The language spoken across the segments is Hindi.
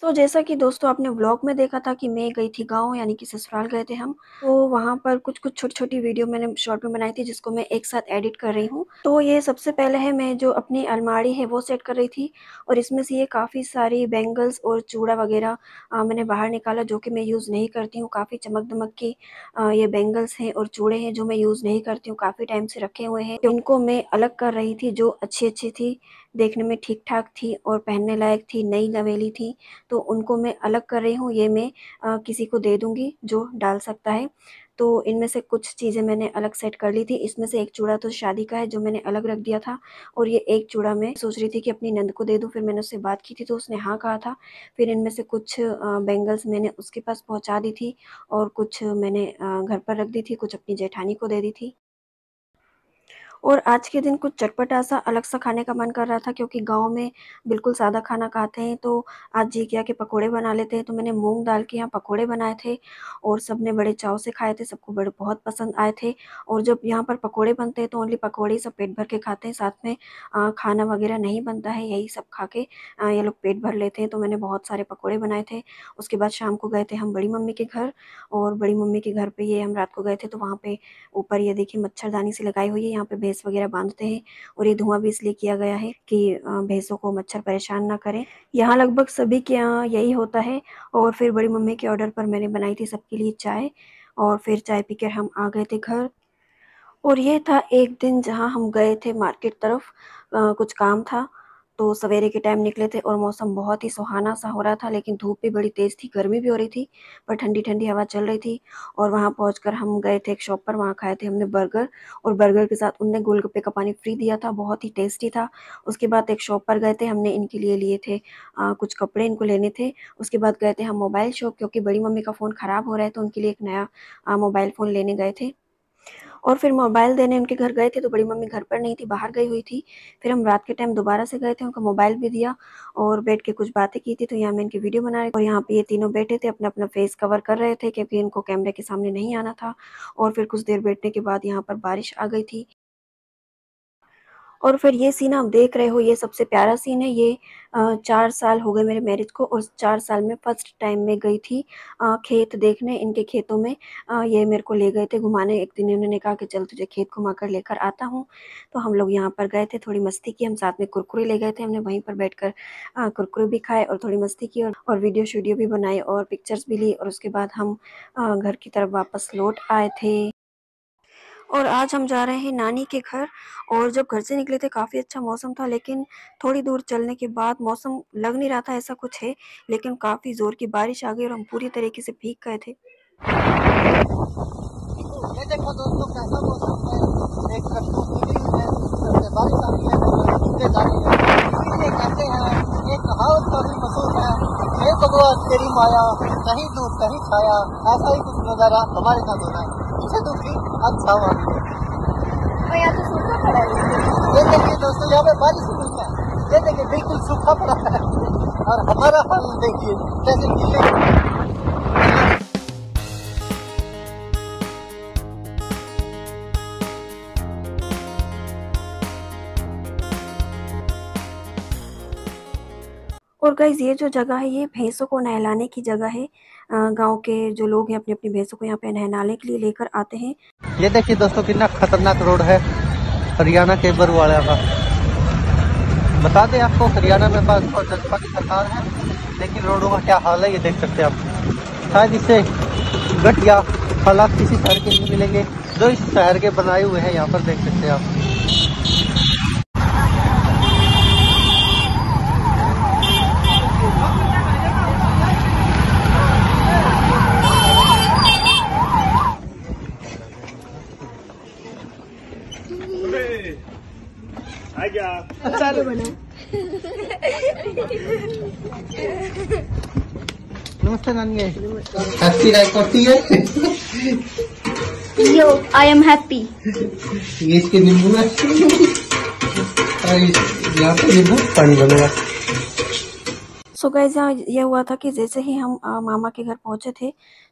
तो जैसा कि दोस्तों आपने व्लॉग में देखा था कि मैं गई थी गाँव यानी कि ससुराल गए थे हम। तो वहाँ पर कुछ-कुछ छोटी-छोटी वीडियो मैंने शॉर्ट में बनाई थी जिसको मैं एक साथ एडिट कर रही हूँ। तो ये सबसे पहले है मैं जो अपनी अलमारी है वो सेट कर रही थी और इसमें से ये काफ़ी सारी बैंगल्स और चूड़ा वग़ैरह मैंने बाहर निकाला जो कि मैं यूज़ नहीं करती हूँ। काफ़ी चमक-दमक की ये बैंगल्स हैं और चूड़े हैं जो मैं यूज़ नहीं करती हूँ, काफ़ी टाइम से रखे हुए हैं। उनको मैं अलग कर रही थी जो अच्छी-अच्छी थी, देखने में ठीक-ठाक थी और पहनने लायक थी, नई नवेली थी। तो उनको मैं अलग कर रही हूँ, ये मैं किसी को दे दूँगी जो डाल सकता है। तो इनमें से कुछ चीज़ें मैंने अलग सेट कर ली थी, इसमें से एक चूड़ा तो शादी का है जो मैंने अलग रख दिया था और ये एक चूड़ा मैं सोच रही थी कि अपनी नंद को दे दूँ, फिर मैंने उससे बात की थी तो उसने हाँ कहा था। फिर इनमें से कुछ बैंगल्स मैंने उसके पास पहुँचा दी थी और कुछ मैंने घर पर रख दी थी, कुछ अपनी जेठानी को दे दी थी। और आज के दिन कुछ चटपटा-सा अलग-सा खाने का मन कर रहा था क्योंकि गाँव में बिल्कुल सादा खाना खाते हैं, तो आज जी किया कि पकोड़े बना लेते हैं, तो मैंने मूँग दाल के यहाँ पकोड़े बनाए थे और सबने बड़े चाव से खाए थे, सबको बड़े बहुत पसंद आए थे। और जब यहाँ पर पकोड़े बनते हैं, तो ओनली पकोड़े ही सब पेट भर के खाते हैं, साथ में खाना वगैरह नहीं बनता है, यही सब खा के ये लोग पेट भर लेते हैं, तो मैंने बहुत सारे पकोड़े बनाए थे। उसके बाद शाम को गए थे हम बड़ी मम्मी के घर और बड़ी मम्मी के घर पे ये हम रात को गए थे, तो वहाँ पे ऊपर ये देखिए मच्छरदानी सी लगाई हुई है, यहाँ पे भैंस वगैरह बाँधते हैं और ये धुआँ भी इसलिए किया गया है कि भैंसों को मच्छर परेशान ना करें। यहाँ लगभग सभी के यहाँ यही होता है और फिर बड़ी मम्मी के ऑर्डर पर मैंने बनाई थी सबके लिए चाय और फिर चाय पीकर हम आ गए थे घर। और ये था एक दिन जहाँ हम गए थे मार्केट तरफ कुछ काम था, तो सवेरे के टाइम निकले थे और मौसम बहुत ही सुहाना-सा हो रहा था, लेकिन धूप भी बड़ी तेज़ थी, गर्मी भी हो रही थी, पर ठंडी-ठंडी हवा चल रही थी और वहाँ पहुँचकर हम गए थे एक शॉप पर, वहाँ खाए थे हमने बर्गर और बर्गर के साथ उनने गोलगप्पे का पानी फ्री दिया था, बहुत ही टेस्टी था। उसके बाद एक शॉप पर गए थे, हमने इनके लिए लिए थे कुछ कपड़े इनको लेने थे। उसके बाद गए थे हम मोबाइल शॉप क्योंकि बड़ी मम्मी का फ़ोन खराब हो रहा है, तो उनके लिए एक नया मोबाइल फ़ोन लेने गए थे। और फिर मोबाइल देने उनके घर गए थे तो बड़ी मम्मी घर पर नहीं थी, बाहर गई हुई थी। फिर हम रात के टाइम दोबारा से गए थे, उनको मोबाइल भी दिया और बैठ के कुछ बातें की थी, तो यहाँ मैं इनकी वीडियो बना रही थी और यहाँ पे ये तीनों बैठे थे, अपना-अपना फेस कवर कर रहे थे क्योंकि इनको कैमरे के सामने नहीं आना था। और फिर कुछ देर बैठने के बाद यहाँ पर बारिश आ गई थी। और फिर ये सीन आप देख रहे हो, ये सबसे प्यारा सीन है। ये 4 साल हो गए मेरे मैरिज को और 4 साल में फर्स्ट टाइम मैं गई थी खेत देखने इनके खेतों में। ये मेरे को ले गए थे घुमाने, एक दिन इन्होंने कहा कि चल तुझे खेत घुमा कर लेकर आता हूँ। तो हम लोग यहाँ पर गए थे, थोड़ी मस्ती की, हम साथ में कुरकुरे ले गए थे, हमने वहीं पर बैठकर कुरकुरे भी खाए और थोड़ी मस्ती की और वीडियो-शूडियो भी बनाई और पिक्चर्स भी ली और उसके बाद हम घर की तरफ वापस लौट आए थे। और आज हम जा रहे हैं नानी के घर और जब घर से निकले थे काफ़ी अच्छा मौसम था, लेकिन थोड़ी दूर चलने के बाद मौसम लग नहीं रहा था ऐसा कुछ है, लेकिन काफ़ी ज़ोर की बारिश आ गई और हम पूरी तरीके से भीग गए थे। ये देखो दोस्तों कैसा मौसम है, एक सबसे बारिश आ रही है नीचे जा रही है। इसीलिए कहते हैं एक कहावत बड़ी मशहूर है, हे भगवान तेरी माया कहीं दूर कहीं छाया। ऐसा ही कुछ नजारा हमारे साथ हो रहा है। पीछे दूसरी अच्छा वाली है और यहाँ तो सूखा पड़ा है। ये देखिए दोस्तों यहाँ पे बारिश हुई है, ये देखिए बिल्कुल सूखा पड़ा है और हमारा हाल देखिए कैसे गीले। और गाइज़ ये जो जगह है ये भैंसों को नहलाने की जगह है। गाँव के जो लोग हैं अपनी-अपनी भैंसों को यहाँ पे नहलाने के लिए लेकर आते हैं। ये देखिए दोस्तों कितना खतरनाक रोड है हरियाणा के बरवाड़ा का। बता दें आपको हरियाणा में भाजपा की सरकार है, लेकिन रोडों का क्या हाल है ये देख सकते हैं आप। शायद इससे घटिया हालात किसी शहर के नहीं मिलेंगे जो इस शहर के बनाए हुए हैं। यहाँ पर देख सकते हैं आप। चालू बना। नमस्ते नानी। हैप्पी राय कॉफी है। यो आई एम हैप्पी। ये इसके नींबू है और यहाँ पे नींबू पानी बनेगा। सो गाइस यहाँ ये हुआ था कि जैसे ही हम मामा के घर पहुँचे थे,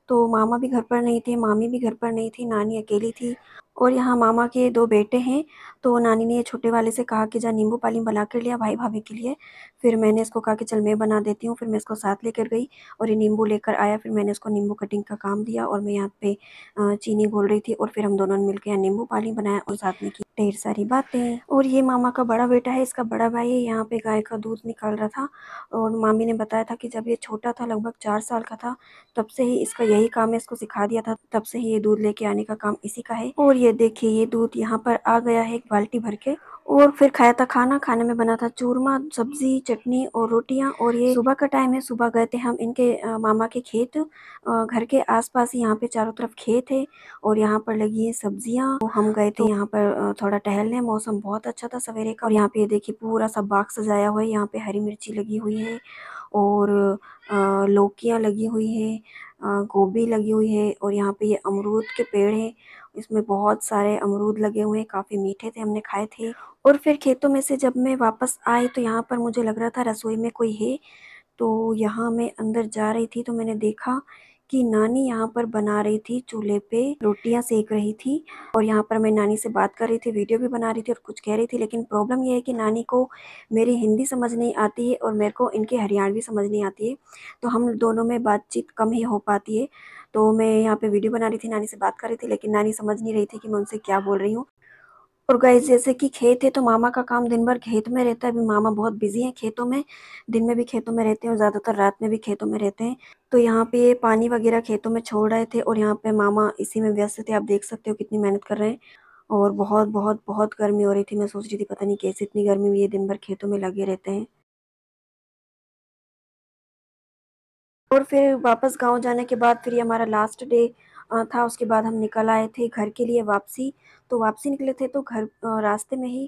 तो मामा भी घर पर नहीं थे, मामी भी घर पर नहीं थी, नानी अकेली थी और यहाँ मामा के 2 बेटे हैं। तो नानी ने छोटे वाले से कहा कि जा नींबू पानी बना कर लिया भाई-भाभी के लिए। फिर मैंने इसको कहा कि चल मैं बना देती हूँ, फिर मैं इसको साथ लेकर गई और ये नींबू लेकर आया। फिर मैंने इसको नींबू कटिंग का काम दिया और मैं यहाँ पे चीनी घोल रही थी और फिर हम दोनों ने मिलके यहाँ नींबू पानी बनाया और साथ में की ढेर सारी बातें। और ये मामा का बड़ा बेटा है, इसका बड़ा भाई है, यहाँ पे गाय का दूध निकाल रहा था। और मामी ने बताया था कि जब ये छोटा था, लगभग 4 साल का था, तब से ही इसका यही काम है, इसको सिखा दिया था, तब से ही ये दूध लेके आने का काम इसी का है। और ये देखिए ये दूध यहाँ पर आ गया है 1 बाल्टी भर के। और फिर खाया था खाना, खाने में बना था चूरमा, सब्जी, चटनी और रोटियां। और ये सुबह का टाइम है, सुबह गए थे हम इनके मामा के खेत। घर के आसपास ही यहाँ पे चारों तरफ खेत है और यहाँ पर लगी है सब्जियां। तो हम गए थे यहाँ पर थोड़ा टहलने, मौसम बहुत अच्छा था सवेरे का। और यहाँ पे ये देखिए पूरा सा बाग सजाया हुआ है, यहाँ पे हरी मिर्ची लगी हुई है और लौकियाँ लगी हुई हैं, गोभी लगी हुई है और यहाँ पे ये अमरूद के पेड़ हैं। इसमें बहुत सारे अमरूद लगे हुए हैं, काफ़ी मीठे थे, हमने खाए थे। और फिर खेतों में से जब मैं वापस आई तो यहाँ पर मुझे लग रहा था रसोई में कोई है। तो यहाँ मैं अंदर जा रही थी तो मैंने देखा कि नानी यहाँ पर बना रही थी, चूल्हे पे रोटियां सेक रही थी। और यहाँ पर मैं नानी से बात कर रही थी, वीडियो भी बना रही थी और कुछ कह रही थी। लेकिन प्रॉब्लम ये है कि नानी को मेरी हिंदी समझ नहीं आती है और मेरे को इनकी हरियाणवी समझ नहीं आती है, तो हम दोनों में बातचीत कम ही हो पाती है। तो मैं यहाँ पे वीडियो बना रही थी, नानी से बात कर रही थी, लेकिन नानी समझ नहीं रही थी कि मैं उनसे क्या बोल रही हूँ। और गाइस जैसे कि खेत है तो मामा का काम दिन भर खेत में रहता है। अभी मामा बहुत बिजी हैं खेतों में, दिन में भी खेतों में रहते हैं और ज़्यादातर रात में भी खेतों में रहते हैं। तो यहाँ पे ये पानी वगैरह खेतों में छोड़ रहे थे और यहाँ पे मामा इसी में व्यस्त थे। आप देख सकते हो कितनी मेहनत कर रहे हैं। और बहुत बहुत बहुत गर्मी हो रही थी, मैं सोच रही थी पता नहीं कैसे इतनी गर्मी में ये दिन भर खेतों में लगे रहते हैं। और फिर वापस गाँव जाने के बाद फिर ये हमारा लास्ट डे था। उसके बाद हम निकल आए थे घर के लिए वापसी। तो वापसी निकले थे तो घर रास्ते में ही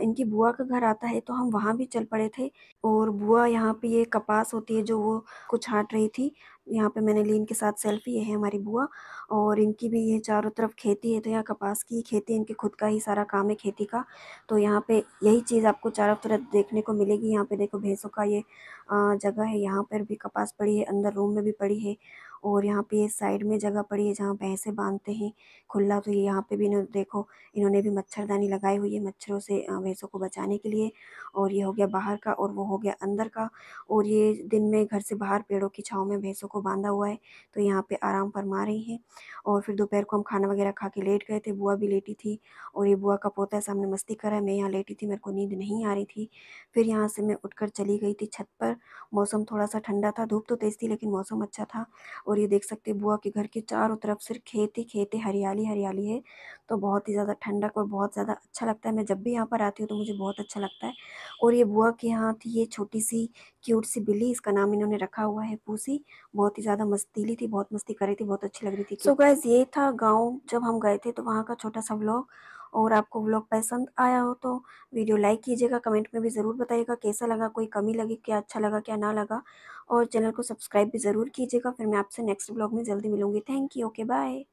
इनकी बुआ का घर आता है, तो हम वहाँ भी चल पड़े थे। और बुआ यहाँ पे ये कपास होती है जो वो कुछ छाँट रही थी। यहाँ पे मैंने ली इनके साथ सेल्फी, ये है हमारी बुआ। और इनकी भी ये चारों तरफ खेती है, तो यहाँ कपास की खेती है, इनके खुद का ही सारा काम है खेती का। तो यहाँ पे यही चीज़ आपको चारों तरफ देखने को मिलेगी। यहाँ पे देखो भैंसों का ये जगह है, यहाँ पर भी कपास पड़ी है, अंदर रूम में भी पड़ी है। और यहाँ पे साइड में जगह पड़ी है जहाँ भैंसे बांधते हैं खुला। तो ये यहाँ पे भी इन्होंने देखो, इन्होंने भी मच्छरदानी लगाई हुई है मच्छरों से भैंसों को बचाने के लिए। और ये हो गया बाहर का और वो हो गया अंदर का। और ये दिन में घर से बाहर पेड़ों की छाँव में भैंसों को बांधा हुआ है, तो यहाँ पे आराम फरमा रही हैं। और फिर दोपहर को हम खाना वगैरह खा के लेट गए थे, बुआ भी लेटी थी और ये बुआ का पोता है सामने मस्ती कर रहा है। मैं यहाँ लेटी थी, मेरे को नींद नहीं आ रही थी। फिर यहाँ से मैं उठकर चली गई थी छत पर। मौसम थोड़ा-सा ठंडा था, धूप तो तेज़ थी लेकिन मौसम अच्छा था। और ये देख सकते हैं बुआ के घर के चारों तरफ सिर्फ खेत ही खेत है, हरियाली हरियाली है। तो बहुत ही ज़्यादा ठंडक और बहुत ज़्यादा अच्छा लगता है। मैं जब भी यहाँ पर आती हूँ तो मुझे बहुत अच्छा लगता है। और ये बुआ के यहाँ थी ये छोटी-सी क्यूट सी बिल्ली, इसका नाम इन्होंने रखा हुआ है पूसी। बहुत ही ज़्यादा मस्तीली थी, बहुत मस्ती कर रही थी, बहुत अच्छी लग रही थी। सो गाइज़ ये था गाँव जब हम गए थे तो वहाँ का छोटा-सा व्लॉग। और आपको व्लॉग पसंद आया हो तो वीडियो लाइक कीजिएगा, कमेंट में भी ज़रूर बताइएगा कैसा लगा, कोई कमी लगी, क्या अच्छा लगा, क्या ना लगा। और चैनल को सब्सक्राइब भी ज़रूर कीजिएगा। फिर मैं आपसे नेक्स्ट व्लॉग में जल्दी मिलूँगी। Thank you, okay bye.